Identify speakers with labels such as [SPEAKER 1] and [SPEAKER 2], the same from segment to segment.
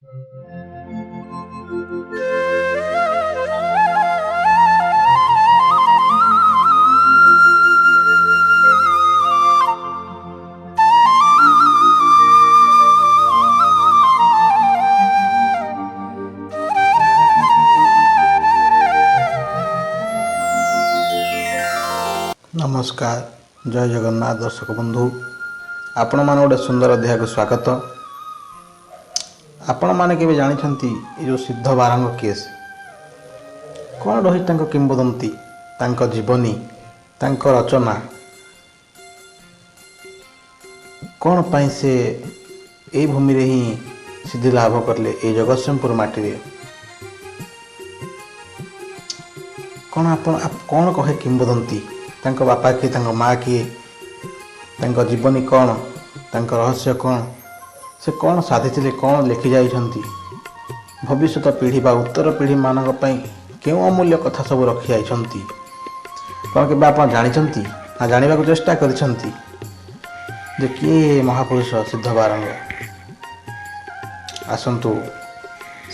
[SPEAKER 1] नमस्कार, जय जगन्नाथ दर्शक बंधु, आपण मान गोटे सुंदर अध्याय को स्वागत। आपण माने केबे जानिछंती ए जो सिद्ध बारंग केस कौन रही तांको किंवदंती, तांको जीवनी, तांको रचना कौन पाई से ए भूमि रे ही सिद्धि लाभ करले ए जगतसिंहपुर माटी रे कौन आपण कौन कहे किंवदंती, तांको बापा किए, तांको माँ किए, तांको जीवनी कौन, तांको रहस्य कौन, से कौन साधिथिले, कौन लिखि जाइछंती, भविष्यत पीढ़ी बा उत्तर पीढ़ी मानक पई केउ अमूल्य कथा सब रखि जाइछंती कौन के आपण जानिछंती ना जानिबा को चेष्टा करिछंती जे किए महापुरुष सिद्ध बारंग। आसंतु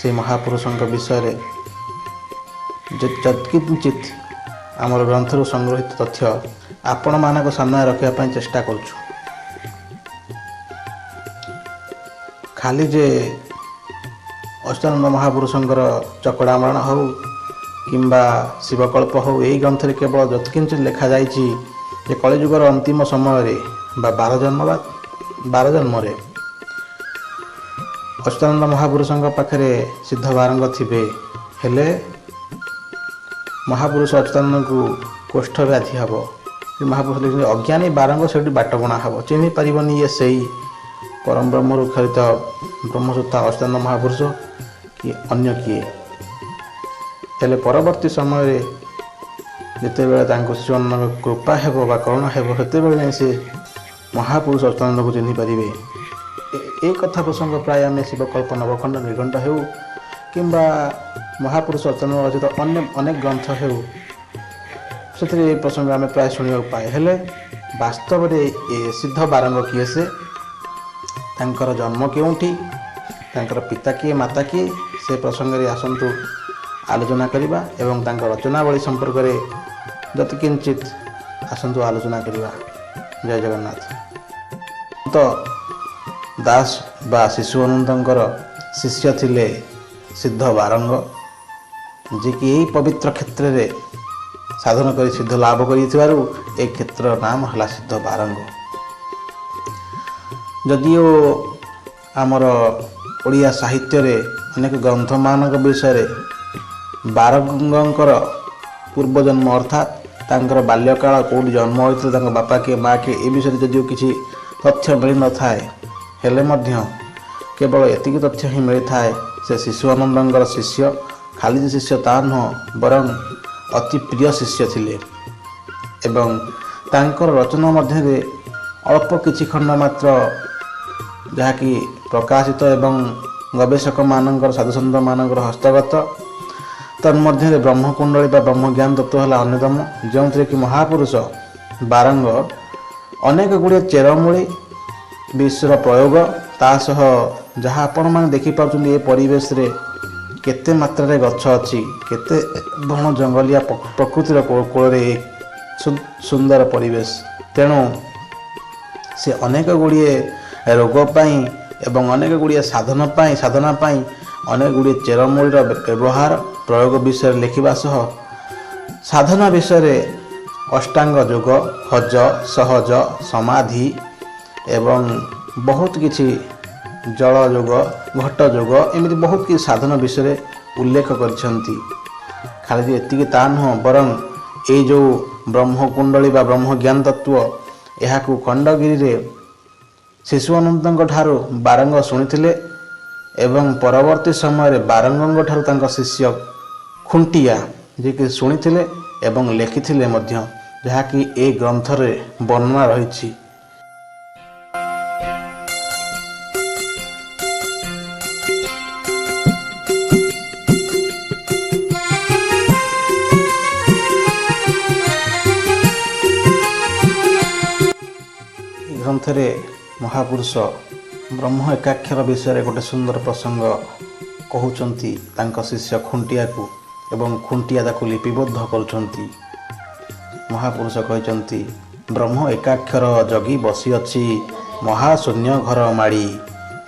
[SPEAKER 1] से महापुरुषंक विषय रे जत्किंचित आमर ग्रंथर संग्रहित तथ्य आपण मानक सामने रखिया पई चेष्टा करछु। खाली जे अष्टानंद महापुरुषंकर चकड़ा मरण हो किंबा शिवकल्प हो, यही ग्रंथ रे केवल जत्किंचित लिखा जाइछि जे कलिजुगर अंतिम समय रे बा 12 जन्म रे अष्टानंद महापुरुषंक पाखरे सिद्ध बारंग थिबे, हेले महापुरुष अच्युतानंद को कोष्ठ व्याधि हे। महापुरुष लिखते अज्ञानी बारंग से बाट बणा हे, चिन्ह पारनि ये से परम ब्रह्म रूखरित ब्रह्मसत्ता अच्युतानंद महापुरुष कि अन्य किए। हेले परवर्ती समय जितेबेले शिशुनंद कृपा हेब बा करुणा हेब सेतेबेले से महापुरुष अच्युतानंद को चिन्ह पारे। ए कथा प्रसंग प्राय आम शिवकल्प नवखंड निर्घंट हेउ किंबा महापुरुष अच्युतानंद रचित अन्य अनेक ग्रंथ हेउ से प्रसंग आम प्राय शुणा पाए। हेले वास्तव में ए सिद्ध बारंग किए, से तांकर जन्म केउठी, तांकर पिता किए, माता किए, से प्रसंग रे आसंतु आलोचना करिबा एवं तांकर रचनावली संपर्क रे जतिकिंचित आसंतु आलोचना करिबा। जय जगन्नाथ। तो दास बा शिशु अनंतंकर शिष्य थिले सिद्ध बारंग, जे कि यही पवित्र क्षेत्र रे साधन कर सिद्ध लाभ करिथिबारु ए क्षेत्र नाम हला सिद्ध बारंग। जदिओ आमर ओडिया साहित्य रे अनेक ग्रंथ मानक विषय रे बारंगंकर पूर्वजन्म अर्थात तांकर बाल्यकाल कोड जन्म होइथिले, तांकर बापा के माँ के ए विषय जदिओ किछि तथ्य मिल न थाए, हेले मध्य केवल एतिक तथ्य ही मिल थाए से शिशु आनंदंकर शिष्य खाली जे शिष्य ता नुह बरं अति प्रिय शिष्य थिले एवं तांकर रचना मध्य रे अल्प किछि खंड मात्र जहाँकि प्रकाशित एवं गवेषक मानकर साधुसंत मानकर हस्तगत तन्मध्य ब्रह्मकुंडली बा ब्रह्मज्ञान तत्व है अन्यतम, जो कि महापुरुष बारंग अनेक गुड़े चेरमूली विश्वर प्रयोग तासह जहाँ आपण मैंने देखिपुं ये परिवेश रे केते मात्रा रे गछ अच्छी, केते बण जंगलिया प्रकृतिर कोल सुंदर परिवेश। तेणु से अनेक गुड़िए रोग पाई एवं अनेक गुड़िए साधना पाई अनेक गुड़िए चेरमूलीर व्यवहार प्रयोग विषय लिखा सह साधना विषय अष्टांग योग, हज, सहज, समाधि एवं बहुत किछि जल योग, घट योग, एमती बहुत किसी साधन विषय उल्लेख करिसेंती। खाली एतिकी ता नुह बरं ये जो ब्रह्मकुंडली बा ब्रह्मज्ञान तत्व यह खंडगिरी रे शिशु अनंतंक ठारू बारंग शुणिथिले एवं परवर्ती समय रे बारंगंग ठारू तांका शिष्य खुंटिया जे कि शुणिथिले एवं लेखिथिले मध्य, जहा कि ए ग्रंथ रे वर्णना रहिछि। ग्रंथ रे महापुरुष ବ୍ରହ୍ମ ଏକାକ୍ଷର ବିଷୟରେ ଗୋଟେ ସୁନ୍ଦର ପ୍ରସଙ୍ଗ କହୁଛନ୍ତି ତାଙ୍କ ଶିଷ୍ୟ ଖୁଣ୍ଟିଆକୁ ଏବଂ ଖୁଣ୍ଟିଆ ତାକୁ ଲିପିବଦ୍ଧ କରୁଛନ୍ତି। ମହାପୁରୁଷ କହିଛନ୍ତି, ବ୍ରହ୍ମ ଏକାକ୍ଷର ଜଗି ବସିଅଛି ମହାଶୂନ୍ୟ ଘର ମାଡ଼ି,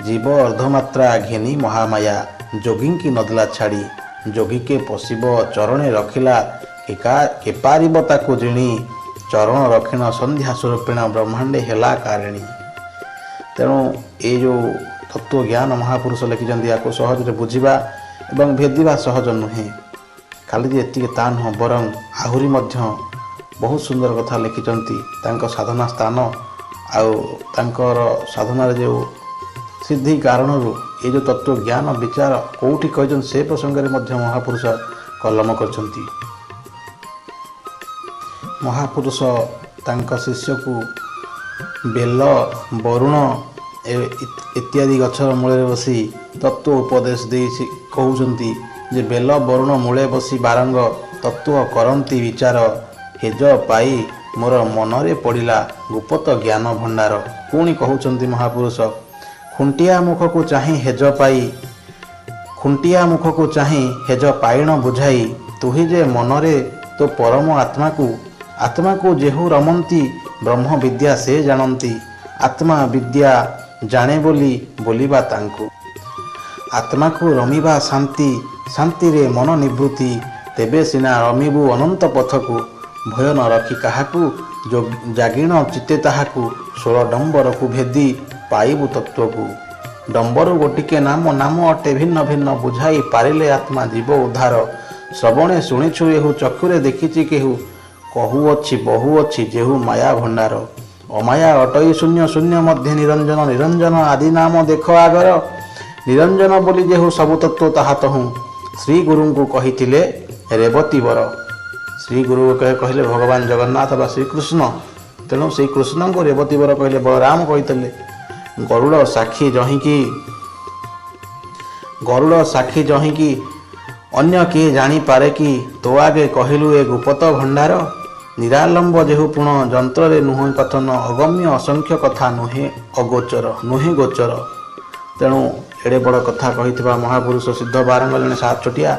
[SPEAKER 1] ଜୀବ ଅର୍ଦ୍ଧମାତ୍ରା ଘେନି ମହାମାୟା, ଯୋଗୀଙ୍କି ନଦେଲା ଛାଡ଼ି, ଯୋଗୀକେ ପଶିବ ଚରଣେ ରଖିଲା, କେପାରିବ ତାକୁ ଜିଣି, ଚରଣ ରଖିଣ ସନ୍ଧ୍ୟା ସ୍ୱରୂପିଣ ବ୍ରହ୍ମାଣ୍ଡେ ହେଲା କାରିଣୀ। ତେଣୁ ଏ ଯେଉଁ ତତ୍ତ୍ୱଜ୍ଞାନ ମହାପୁରୁଷ ଲେଖିଛନ୍ତି ୟାକୁ ସହଜରେ ବୁଝିବା ଏବଂ ଭେଦିବା ସହଜ ନୁହେଁ। ଖାଲି ଯେ ଏତିକି ତା ନୁହଁ, ବରଂ ଆହୁରି ମଧ୍ୟ ବହୁତ ସୁନ୍ଦର କଥା ଲେଖିଛନ୍ତି ତାଙ୍କ ସାଧନା ସ୍ଥାନ ଆଉ ତାଙ୍କର ସାଧନାରେ ଯେଉଁ ସିଦ୍ଧି କାରଣରୁ ଏ ଯେଉଁ ତତ୍ତ୍ୱଜ୍ଞାନ ବିଚାର କେଉଁଠି କହିଛନ୍ତି ସେ ପ୍ରସଙ୍ଗରେ ମଧ୍ୟ ମହାପୁରୁଷ କଲମ କରିଛନ୍ତି। ମହାପୁରୁଷ ତାଙ୍କ ଶିଷ୍ୟକୁ ବେଲ, ବରୁଣ ଇତ୍ୟାଦି ଗଛର ମୂଳରେ ବସି ତତ୍ତ୍ୱ ଉପଦେଶ ଦେଇ କହୁଛନ୍ତି ଯେ ବେଲ ବରୁଣ ମୂଳେ ବସି ବାରଙ୍ଗ, ତତ୍ତ୍ୱ କରନ୍ତି ବିଚାର, ହେଜ ପାଇ ମୋର ମନରେ ପଡ଼ିଲା ଗୁପ୍ତ ଜ୍ଞାନ ଭଣ୍ଡାର। ପୁଣି କହୁଛନ୍ତି ମହାପୁରୁଷ, ଖୁଣ୍ଟିଆ ମୁଖକୁ ଚାହିଁ ହେଜ ପାଇଣ ବୁଝାଇ, ତୁହି ଯେ ମନରେ ତୋ ପରମ ଆତ୍ମାକୁ ଯେହୁ ରମନ୍ତି, ବ୍ରହ୍ମ ବିଦ୍ୟା ସେ ଜାଣନ୍ତି, ଆତ୍ମା ବିଦ୍ୟା ଜାଣେ ବୋଲି ବୋଲିବା ତାଙ୍କୁ। ଆତ୍ମାକୁ ରମିବା ଶାନ୍ତିରେ ମନ ନିବୃତ୍ତି, ତେବେ ସିନା ରମିବୁ ଅନନ୍ତ ପଥକୁ, ଭୟ ନ ରଖି କାହାକୁ, ଜାଗିଣ ଚିତ୍ତେ ତାହାକୁ, 16 ଡମ୍ବରକୁ ଭେଦି ପାଇବୁ ତତ୍ତ୍ୱକୁ। ଡମ୍ବରୁ ଗୋଟିକେ ନାମ ଅଟେ ଭିନ୍ନ ଭିନ୍ନ, ବୁଝାଇ ପାରିଲେ ଆତ୍ମା ଯିବ ଉଦ୍ଧାର। ଶ୍ରବଣେ ଶୁଣିଛୁ ଏହୁ, ଚକ୍ଷୁରେ ଦେଖିଛି କେହୁ, କହୁଅଛି ବହୁ ଅଛି ଯେହୁ ମାୟା ଭଣ୍ଡାର। ଅମାୟା ଅଟଇ ଶୂନ୍ୟ ମଧ୍ୟେ ନିରଞ୍ଜନ ଆଦି ନାମ ଦେଖ ଆଗର, ନିରଞ୍ଜନ ବୋଲି ଯେହୁ ସବୁ ତତ୍ତ୍ୱ ତାହା ତହୁଁ, ଶ୍ରୀ ଗୁରୁଙ୍କୁ କହିଥିଲେ ରେବତୀ ବର। ଶ୍ରୀ ଗୁରୁ କହିଲେ ଭଗବାନ ଜଗନ୍ନାଥ ବା ଶ୍ରୀକୃଷ୍ଣ। ତେଣୁ ସେଇ କୃଷ୍ଣଙ୍କୁ ରେବତୀ ବର କହିଲେ ବଳରାମ କହିଥିଲେ। ଗରୁଡ଼ ସାକ୍ଷୀ ଜହିଁକି ଅନ୍ୟ କିଏ ଜାଣିପାରେ କି, ତୋ ଆଗେ କହିଲୁ ଏ ଗୁପ୍ତ ଭଣ୍ଡାର। ନିରାଲମ୍ବ ଯେହୁ ପୁଣ ଯନ୍ତ୍ରରେ ନୁହେଁ କଥନ, ଅଗମ୍ୟ ଅସଂଖ୍ୟ କଥା ନୁହେଁ ଗୋଚର। ତେଣୁ ଏଡ଼େ ବଡ଼ କଥା କହିଥିବା ମହାପୁରୁଷ ସିଦ୍ଧ ବାରଙ୍ଗ ଜଣେ ଛୋଟିଆ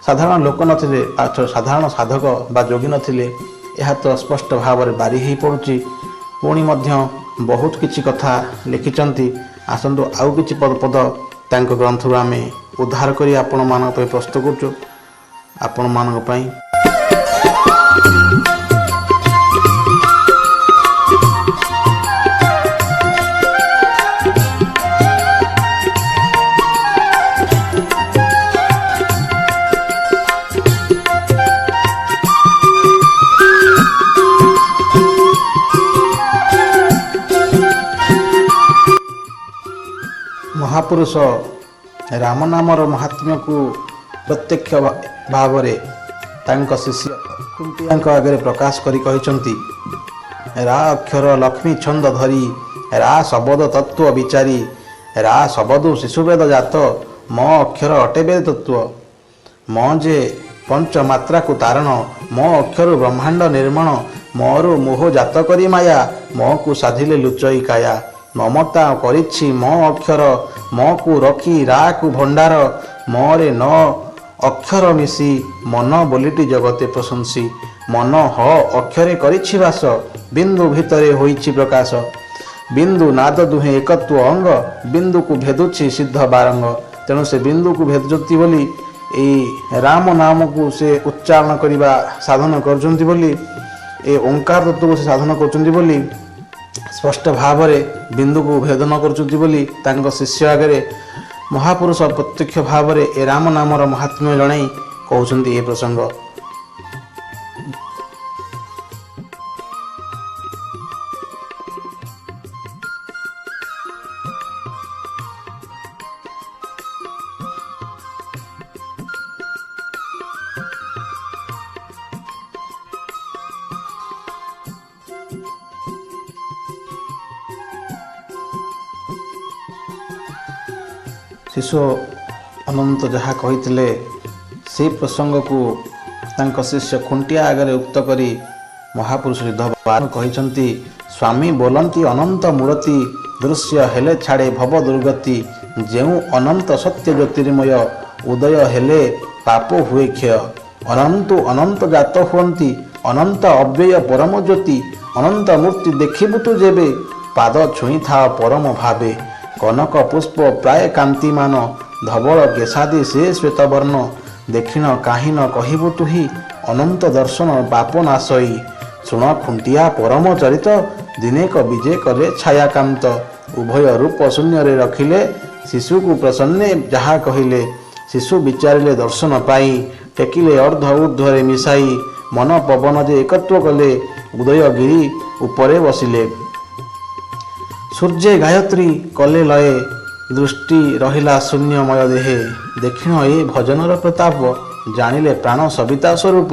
[SPEAKER 1] ସାଧାରଣ ଲୋକ ନଥିଲେ, ସାଧାରଣ ସାଧକ ବା ଯୋଗୀ ନଥିଲେ, ଏହା ତ ସ୍ପଷ୍ଟ ଭାବରେ ବାରି ହୋଇପଡ଼ୁଛି। ପୁଣି ମଧ୍ୟ ବହୁତ କିଛି କଥା ଲେଖିଛନ୍ତି। ଆସନ୍ତୁ ଆଉ କିଛି ପଦ ତାଙ୍କ ଗ୍ରନ୍ଥରୁ ଆମେ ଉଦ୍ଧାର କରି ଆପଣମାନଙ୍କ ପାଇଁ ପ୍ରସ୍ତୁତ କରୁଛୁ। ଆପଣମାନଙ୍କ ପାଇଁ ମହାପୁରୁଷ ରାମ ନାମର ମହାତ୍ମ୍ୟକୁ ପ୍ରତ୍ୟକ୍ଷ ଭାବରେ ତାଙ୍କ ଶିଷ୍ୟ ଖୁଣ୍ଟିଆଙ୍କ ଆଗରେ ପ୍ରକାଶ କରି କହିଛନ୍ତି, ରା ଅକ୍ଷର ଲକ୍ଷ୍ମୀ ଛନ୍ଦ ଧରି, ରା ଶବଦ ତତ୍ତ୍ୱ ବିଚାରି, ରା ଶବଦୁ ଶିଶୁବେଦ ଜାତ, ମ ଅକ୍ଷର ଅଟେ ବେଦ ତତ୍ତ୍ୱ। ମ ଯେ ପଞ୍ଚମାତ୍ରାକୁ ତାରଣ, ମ ଅକ୍ଷରୁ ବ୍ରହ୍ମାଣ୍ଡ ନିର୍ମଣ, ମରୁ ମୋହ ଜାତ କରି ମାୟା, ମକୁ ସାଧିଲେ ଲୁଚଇ କାୟା। ମମତା କରିଛି ମ ଅକ୍ଷର, ମକୁ ରଖି ରାକୁ ଭଣ୍ଡାର, ମରେ ନ ଅକ୍ଷର ମିଶି, ମନ ବୋଲିଟି ଜଗତେ ପ୍ରଶଂସୀ। ମନ ହ ଅକ୍ଷରେ କରିଛି ବାସ, ବିନ୍ଦୁ ଭିତରେ ହୋଇଛି ପ୍ରକାଶ। ବିନ୍ଦୁ ନାଦ ଦୁହେଁ ଏକତ୍ୱ ଅଙ୍ଗ, ବିନ୍ଦୁକୁ ଭେଦୁଛି ସିଦ୍ଧ ବାରଙ୍ଗ। ତେଣୁ ସେ ବିନ୍ଦୁକୁ ଭେଦୁଛନ୍ତି ବୋଲି ଏଇ ରାମ ନାମକୁ ସେ ଉଚ୍ଚାରଣ କରିବା ସାଧନ କରୁଛନ୍ତି ବୋଲି, ଏ ଓଙ୍କାର ତତ୍ତ୍ୱକୁ ସେ ସାଧନ କରୁଛନ୍ତି ବୋଲି, ସ୍ପଷ୍ଟ ଭାବରେ ବିନ୍ଦୁକୁ ଭେଦନ କରୁଛନ୍ତି ବୋଲି ତାଙ୍କ ଶିଷ୍ୟ ଆଗରେ ମହାପୁରୁଷ ପ୍ରତ୍ୟକ୍ଷ ଭାବରେ ଏ ରାମ ନାମର ମହାତ୍ମ୍ୟ ଜଣାଇ କହୁଛନ୍ତି ଏ ପ୍ରସଙ୍ଗ। ଶିଶୁ ଅନନ୍ତ ଯାହା କହିଥିଲେ ସେ ପ୍ରସଙ୍ଗକୁ ତାଙ୍କ ଶିଷ୍ୟ ଖୁଣ୍ଟିଆ ଆଗରେ ଉକ୍ତ କରି ମହାପୁରୁଷ ସିଦ୍ଧ ବାରଙ୍ଗ କହିଛନ୍ତି, ସ୍ୱାମୀ ବୋଲନ୍ତି ଅନନ୍ତ ମୂରତି, ଦୃଶ୍ୟ ହେଲେ ଛାଡ଼େ ଭବ ଦୁର୍ଗତି। ଯେଉଁ ଅନନ୍ତ ସତ୍ୟ ଜ୍ୟୋତିର୍ମୟ ଉଦୟ ହେଲେ ପାପ ହୁଏ କ୍ଷୟ। ଅନନ୍ତୁ ଅନନ୍ତ ଜାତ ହୁଅନ୍ତି ଅନନ୍ତ ଅବ୍ୟୟ ପରମ ଜ୍ୟୋତି। ଅନନ୍ତ ମୂର୍ତ୍ତି ଦେଖିବୁ ତୁ ଯେବେ ପାଦ ଛୁଇଁଥାଅ ପରମ ଭାବେ। କନକ ପୁଷ୍ପ ପ୍ରାୟ କାନ୍ତିମାନ ଧବଳ କେଶାଦି ସେ ଶ୍ଵେତବର୍ଣ୍ଣ। ଦେଖିନ କାହିଁନ କହିବୁ ତୁହି ଅନନ୍ତ ଦର୍ଶନ ପାପ ନାଶଇ। ଶୁଣ ଖୁଣ୍ଟିଆ ପରମ ଚରିତ ଦିନେକ ବିଜେ କରେ ଛାୟାକାନ୍ତ। ଉଭୟ ରୂପ ଶୂନ୍ୟରେ ରଖିଲେ ଶିଶୁକୁ ପ୍ରସନ୍ନେ ଯାହା କହିଲେ। ଶିଶୁ ବିଚାରିଲେ ଦର୍ଶନ ପାଇ ଟେକିଲେ ଅର୍ଦ୍ଧ ଊର୍ଦ୍ଧ୍ୱରେ ମିଶାଇ। ମନ ପବନ ଯେ ଏକତ୍ୱ କଲେ ଉଦୟଗିରି ଉପରେ ବସିଲେ। ସୂର୍ଯ୍ୟ ଗାୟତ୍ରୀ କଲେ ଲୟ ଦୃଷ୍ଟି ରହିଲା ଶୂନ୍ୟମୟ ଦେହେ। ଦେଖିଣ ଏ ଭଜନର ପ୍ରତାପ ଜାଣିଲେ ପ୍ରାଣ ସବିତା ସ୍ୱରୂପ।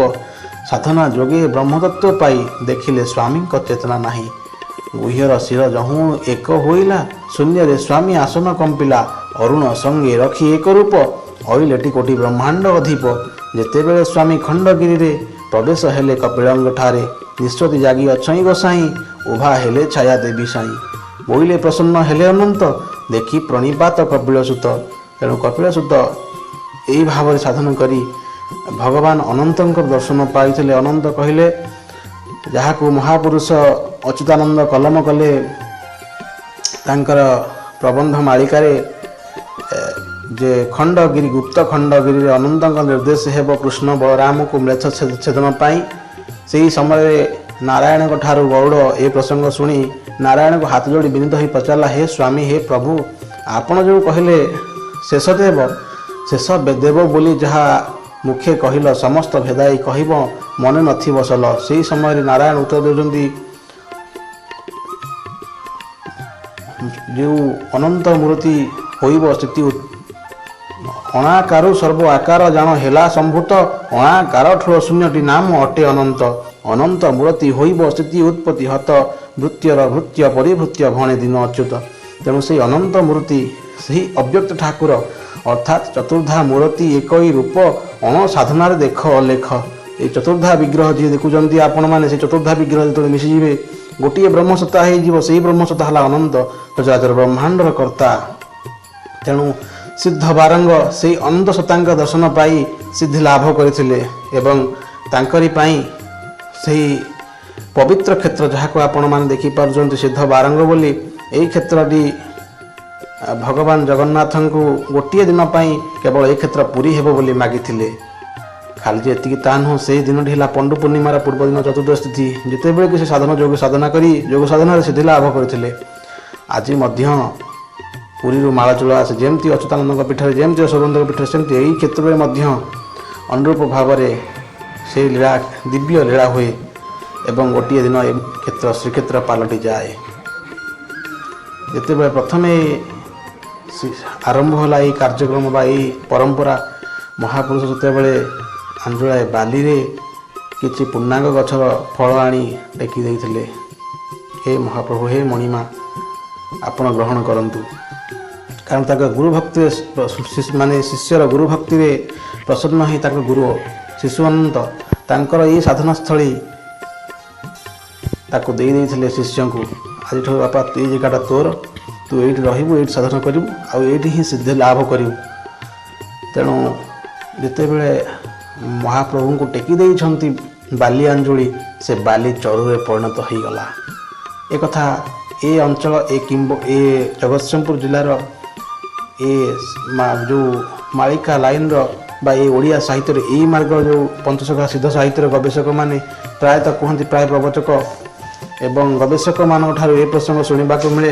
[SPEAKER 1] ସାଧନା ଯୋଗେ ବ୍ରହ୍ମତତ୍ତ୍ୱ ପାଇ ଦେଖିଲେ ସ୍ୱାମୀଙ୍କ ଚେତନା ନାହିଁ। ଗୁହ୍ୟର ଶିର ଯହୁଁ ଏକ ହୋଇଲା ଶୂନ୍ୟରେ ସ୍ୱାମୀ ଆସନ କମ୍ପିଲା। ଅରୁଣ ସଙ୍ଗେ ରଖି ଏକ ରୂପ ଅଇଲେଟି କୋଟି ବ୍ରହ୍ମାଣ୍ଡ ଅଧିପ। ଯେତେବେଳେ ସ୍ୱାମୀ ଖଣ୍ଡଗିରିରେ ପ୍ରବେଶ ହେଲେ କପିଳଙ୍କ ଠାରେ। ନିଃଶ୍ଵତି ଜାଗି ଅଛଇଁ ଗୋସାଇଁ ଉଭା ହେଲେ ଛାୟା ଦେବୀ ସାଇଁ। ବୋଇଲେ ପ୍ରସନ୍ନ ହେଲେ ଅନନ୍ତ ଦେଖି ପ୍ରଣିପାତ କପିଳସୂତ। ତେଣୁ କପିଳସୂତ ଏହି ଭାବରେ ସାଧନ କରି ଭଗବାନ ଅନନ୍ତଙ୍କର ଦର୍ଶନ ପାଇଥିଲେ। ଅନନ୍ତ କହିଲେ ଯାହାକୁ ମହାପୁରୁଷ ଅଚ୍ୟୁତାନନ୍ଦ କଲମ କଲେ ତାଙ୍କର ପ୍ରବନ୍ଧ ମାଳିକାରେ ଯେ ଖଣ୍ଡଗିରି ଗୁପ୍ତ ଖଣ୍ଡଗିରିରେ ଅନନ୍ତଙ୍କ ନିର୍ଦ୍ଦେଶ ହେବ କୃଷ୍ଣ ବଳରାମକୁ ମ୍ଲେଚ୍ଛ ଛେଦନ ପାଇଁ। ସେହି ସମୟରେ ନାରାୟଣଙ୍କ ଠାରୁ ଗରୁଡ଼ ଏ ପ୍ରସଙ୍ଗ ଶୁଣି ନାରାୟଣଙ୍କୁ ହାତ ଯୋଡ଼ି ବିନୀତ ହୋଇ ପଚାରିଲା, ହେ ସ୍ୱାମୀ, ହେ ପ୍ରଭୁ, ଆପଣ ଯେଉଁ କହିଲେ ଶେଷ ଦେବ ବୋଲି ଯାହା ମୁଖେ କହିଲ ସମସ୍ତ ଭେଦାଇ କହିବ ମନେ ନଥିବ ସଲ। ସେହି ସମୟରେ ନାରାୟଣ ଉତ୍ତର ଦେଉଛନ୍ତି, ଯେଉଁ ଅନନ୍ତ ମୂର୍ତ୍ତି ହୋଇବ ସ୍ଥିତି ଅଣାକାରୁ ସର୍ବ ଆକାର ଜାଣ ହେଲା ସମ୍ଭୂତ। ଅଣାକାର ଠୁଳ ଶୂନ୍ୟଟି ନାମ ଅଟେ ଅନନ୍ତ। ଅନନ୍ତ ମୂର୍ତ୍ତି ହୋଇବ ସ୍ଥିତି ଉତ୍ପତ୍ତି ହତ। ଭୃତ୍ୟର ଭୃତ୍ୟ ପରିଭୃତ୍ୟ ଭଣେ ଦିନ ଅଚ୍ୟୁତ। ତେଣୁ ସେହି ଅନନ୍ତ ମୂର୍ତ୍ତି ସେହି ଅବ୍ୟକ୍ତ ଠାକୁର ଅର୍ଥାତ୍ ଚତୁର୍ଦ୍ଧା ମୂର୍ତ୍ତି ଏକଇ ରୂପ ଅଣ ସାଧନାରେ ଦେଖ ଅଲେଖ। এই ଚତୁର୍ଦ୍ଧା ବିଗ୍ରହ ଯିଏ ଦେଖୁଛନ୍ତି ଆପଣମାନେ, ସେ ଚତୁର୍ଦ୍ଧା ବିଗ୍ରହ ଯେତେବେଳେ ମିଶିଯିବେ ଗୋଟିଏ ବ୍ରହ୍ମସତ୍ତା ହେଇଯିବ। ସେହି ବ୍ରହ୍ମସତ୍ତା ହେଲା ଅନନ୍ତ ସଚରାଚର ବ୍ରହ୍ମାଣ୍ଡର କର୍ତ୍ତା। ତେଣୁ ସିଦ୍ଧ ବାରଙ୍ଗ ସେହି ଅନନ୍ତ ସତ୍ତାଙ୍କ ଦର୍ଶନ ପାଇ ସିଦ୍ଧି ଲାଭ କରିଥିଲେ ଏବଂ ତାଙ୍କରି ପାଇଁ ସେହି ପବିତ୍ର କ୍ଷେତ୍ର ଯାହାକୁ ଆପଣମାନେ ଦେଖିପାରୁଛନ୍ତି ସିଦ୍ଧ ବାରଙ୍ଗ ବୋଲି, ଏହି କ୍ଷେତ୍ରଟି ଭଗବାନ ଜଗନ୍ନାଥଙ୍କୁ ଗୋଟିଏ ଦିନ ପାଇଁ କେବଳ ଏହି କ୍ଷେତ୍ର ପୁରୀ ହେବ ବୋଲି ମାଗିଥିଲେ। ଖାଲି ଯେ ଏତିକି ତାହା ନୁହଁ, ସେହି ଦିନଟି ହେଲା ପଣ୍ଡୁ ପୂର୍ଣ୍ଣିମାର ପୂର୍ବଦିନ ଚତୁର୍ଦ୍ଦଶୀ ତିଥି, ଯେତେବେଳେ କି ସେ ଯୋଗ ସାଧନା ଯୋଗ ସାଧନାରେ ସିଦ୍ଧି ଲାଭ କରିଥିଲେ। ଆଜି ମଧ୍ୟ ପୁରୀରୁ ମାଳଚୂଳ ଆସେ, ଯେମିତି ଅଚ୍ୟୁତାନନ୍ଦଙ୍କ ପୀଠରେ, ଯେମିତି ଯଶୋବନ୍ତଙ୍କ ପୀଠରେ, ସେମିତି ଏହି କ୍ଷେତ୍ରରେ ମଧ୍ୟ ଅନୁରୂପ ଭାବରେ ସେହି ଲୀଳା ଦିବ୍ୟ ଲୀଳା ହୁଏ ଏବଂ ଗୋଟିଏ ଦିନ ଏ କ୍ଷେତ୍ର ଶ୍ରୀକ୍ଷେତ୍ର ପାଲଟି ଯାଏ। ଯେତେବେଳେ ପ୍ରଥମେ ଆରମ୍ଭ ହେଲା ଏହି କାର୍ଯ୍ୟକ୍ରମ ବା ଏହି ପରମ୍ପରା, ମହାପୁରୁଷ ଯେତେବେଳେ ଆଞ୍ଜୁଳାଏ ବାଲିରେ କିଛି ପୂର୍ଣ୍ଣାଙ୍ଗ ଗଛର ଫଳ ଆଣି ଟେକି ଦେଇଥିଲେ, ହେ ମହାପ୍ରଭୁ, ହେ ମଣିମା, ଆପଣ ଗ୍ରହଣ କରନ୍ତୁ। କାରଣ ତାଙ୍କ ଗୁରୁ ଭକ୍ତିରେ ମାନେ ଶିଷ୍ୟର ଗୁରୁ ଭକ୍ତିରେ ପ୍ରସନ୍ନ ହୋଇ ତାଙ୍କ ଗୁରୁ ଶିଶୁ ଅନନ୍ତ ତାଙ୍କର ଏହି ସାଧନାସ୍ଥଳୀ ତାକୁ ଦେଇଥିଲେ ଶିଷ୍ୟଙ୍କୁ। ଆଜିଠାରୁ ବାପା ଏଇ ଜାଗାଟା ତୋର, ତୁ ଏଇଠି ରହିବୁ, ଏଇଠି ସାଧନା କରିବୁ, ଆଉ ଏଇଠି ହିଁ ସିଦ୍ଧି ଲାଭ କରିବୁ। ତେଣୁ ଯେତେବେଳେ ମହାପ୍ରଭୁଙ୍କୁ ଟେକି ଦେଇଛନ୍ତି ବାଲି ଆଞ୍ଜୁଳି, ସେ ବାଲି ଚରୁରେ ପରିଣତ ହୋଇଗଲା। ଏକଥା ଏ ଅଞ୍ଚଳ ଏ ଜଗତସିଂହପୁର ଜିଲ୍ଲାର ଯେଉଁ ମାଳିକା ଲାଇନ୍ର ବା ଏ ଓଡ଼ିଆ ସାହିତ୍ୟରେ ଏହି ମାର୍ଗର ଯେଉଁ ପଞ୍ଚସଖା ସିଦ୍ଧ ସାହିତ୍ୟର ଗବେଷକମାନେ ପ୍ରାୟତଃ କୁହନ୍ତି, ପ୍ରାୟ ପ୍ରବଚକ ଏବଂ ଗବେଷକମାନଙ୍କ ଠାରୁ ଏ ପ୍ରସଙ୍ଗ ଶୁଣିବାକୁ ମିଳେ।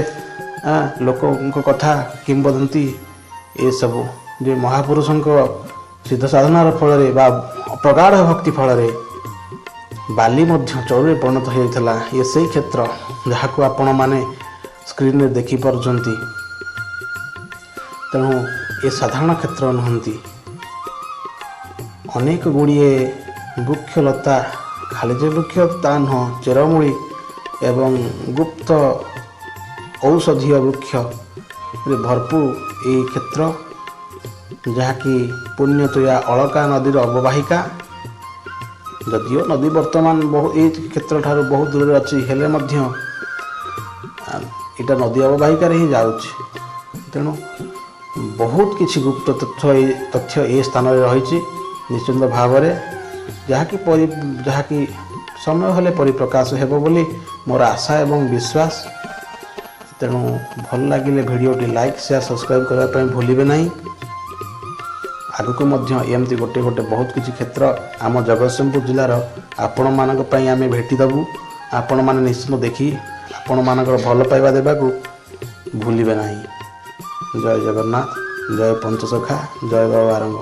[SPEAKER 1] ଲୋକଙ୍କ କଥା କିମ୍ବଦନ୍ତୀ ଏସବୁ ଯେ ମହାପୁରୁଷଙ୍କ ସିଦ୍ଧ ସାଧନାର ଫଳରେ ବା ପ୍ରଗାଢ଼ ଭକ୍ତି ଫଳରେ ବାଲି ମଧ୍ୟ ଚରୁରେ ପରିଣତ ହୋଇଥିଲା। ଏ ସେହି କ୍ଷେତ୍ର ଯାହାକୁ ଆପଣମାନେ ସ୍କ୍ରିନ୍ରେ ଦେଖିପାରୁଛନ୍ତି। ତେଣୁ ଏ ସାଧାରଣ କ୍ଷେତ୍ର ନୁହନ୍ତି, ଅନେକ ଗୁଡ଼ିଏ ବୃକ୍ଷଲତା, ଖାଲି ଯେ ବୃକ୍ଷ ତା ନୁହଁ, ଚେରମୂଳି ଏବଂ ଗୁପ୍ତ ଔଷଧୀୟ ବୃକ୍ଷରେ ଭରପୁର ଏହି କ୍ଷେତ୍ର, ଯାହାକି ପୁଣ୍ୟତୋୟା ଅଳକା ନଦୀର ଅବବାହିକା। ଯଦିଓ ନଦୀ ବର୍ତ୍ତମାନ ଏହି କ୍ଷେତ୍ର ଠାରୁ ବହୁତ ଦୂରରେ ଅଛି, ହେଲେ ମଧ୍ୟ ଏଇଟା ନଦୀ ଅବବାହିକାରେ ହିଁ ଯାଉଛି। ତେଣୁ ବହୁତ କିଛି ଗୁପ୍ତ ତଥ୍ୟ ଏ ସ୍ଥାନରେ ରହିଛି ନିଶ୍ଚିନ୍ତ ଭାବରେ, ଯାହାକି ସମୟ ହେଲେ ପରିପ୍ରକାଶ ହେବ ବୋଲି ମୋର ଆଶା ଏବଂ ବିଶ୍ୱାସ। ତେଣୁ ଭଲ ଲାଗିଲେ ଭିଡ଼ିଓଟି ଲାଇକ୍ ସେୟାର ସବସ୍କ୍ରାଇବ୍ କରିବା ପାଇଁ ଭୁଲିବେ ନାହିଁ। ଆଗକୁ ମଧ୍ୟ ଏମିତି ଗୋଟେ ବହୁତ କିଛି କ୍ଷେତ୍ର ଆମ ଜଗତସିଂହପୁର ଜିଲ୍ଲାର ଆପଣମାନଙ୍କ ପାଇଁ ଆମେ ଭେଟିଦେବୁ। ଆପଣମାନେ ନିଶ୍ଚିନ୍ତ ଦେଖି ଆପଣମାନଙ୍କର ଭଲ ପାଇବା ଦେବାକୁ ଭୁଲିବେ ନାହିଁ। ଜୟ ଜଗନ୍ନାଥ, ଜୟ ପଞ୍ଚସଖା, ଜୟ ବାବା ବାରଙ୍ଗ।